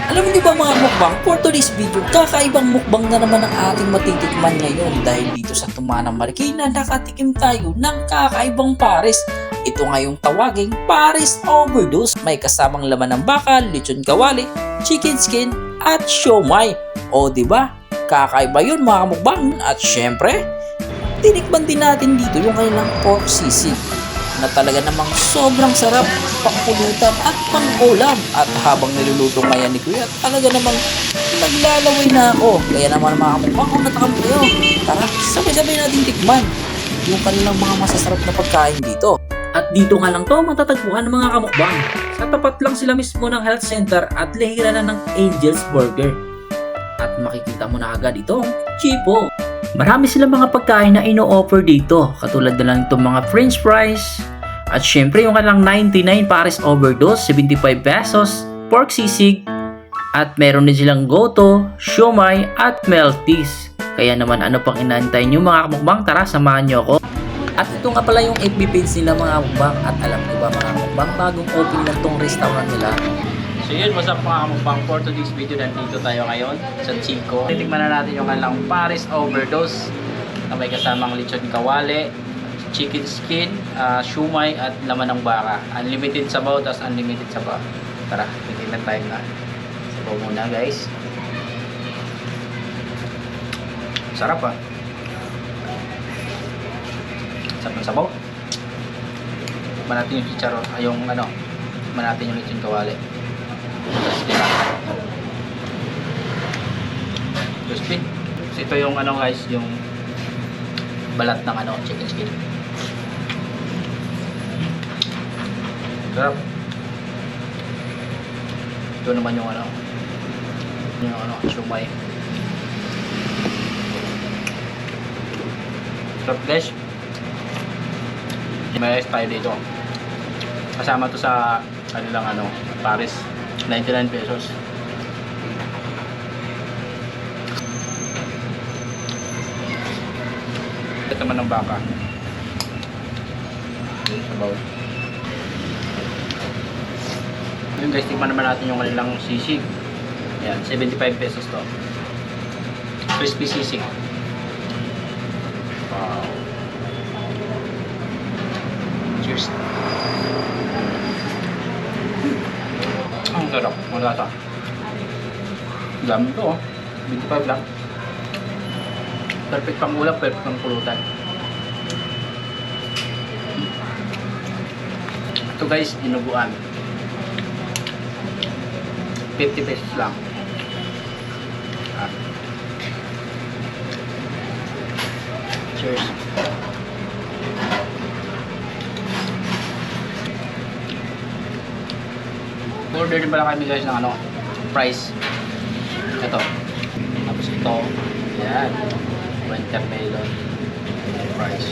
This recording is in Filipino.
Alam mo di ba mga mukbang, for today's video, kakaibang mukbang na naman ang ating matitikman ngayon dahil dito sa Tumanang Marikina nakatikim tayo ng kakaibang pares. Ito ngayong tawaging Pares Overdose. May kasamang laman ng baka, lechon kawali, chicken skin at siomai. O di ba? Kakaiba yun mga mukbang. At syempre, tinikman din natin dito yung kanilang pork sisig na talaga namang sobrang sarap, pangpulutan at pang-ulam. At habang niluluto ngayon ni Kuya, talaga namang naglalaway na ako. Kaya naman mga mukbang, kung natakam kayo, tara, sabay-sabay natin tikman yung kanilang mga masasarap na pagkain dito. At dito nga lang to matatagpuan ng mga kamukbang. Sa tapat lang sila mismo ng health center at lihira na ng Angel's Burger. At makikita mo na agad itong Chipo. Marami silang mga pagkain na ino-offer dito, katulad na lang itong mga french fries, at syempre yung kanilang 99 Pares Overdose, 75 pesos, pork sisig, at meron din silang goto, siomai, at melties. Kaya naman ano pang inaantay nyo mga kamukbang, tara samahan nyo ako. At ito nga pala yung FB page nila mga kamukbang, at alam ko ba mga kamukbang, bagong open lang tong restaurant nila. So yun, what's up mga kamukbang, for today's video nandito tayo ngayon sa Chico. Titikman na natin yung kanilang Pares Overdose na may kasamang lechon kawali, chicken skin, siomai at laman ng baka. Unlimited sabaw, tas unlimited sabaw. Tara, titikman tayo na. Sabaw muna guys. Sarap ah. Sarap ng sabaw. Tikman natin yung chicharon, yung ano, tikman natin yung lechon kawali. Crispy. So ito yung ano guys, yung balat ng ano, chicken skin. Sarap. Ito naman yung ano, siomai. Sarap guys. May ice tayo dito. Kasama to sa kanilang ano, Pares. 99 pesos. Ito naman ng baka. Sabaw. Yung guys, tingnan naman natin yung kanilang sisig. Ayan, 75 pesos to. Crispy sisig. Wow. Cheers. Ang sarap, malasa. Dami ito oh. 25 lang. Perfect pang ulam, perfect pang pulutan. Ito guys, dinuguan. 50 pesos lang. Cheers. Order din pala kami guys ng ano, fries. Ito. Tapos ito. Yan. Watermelon fries.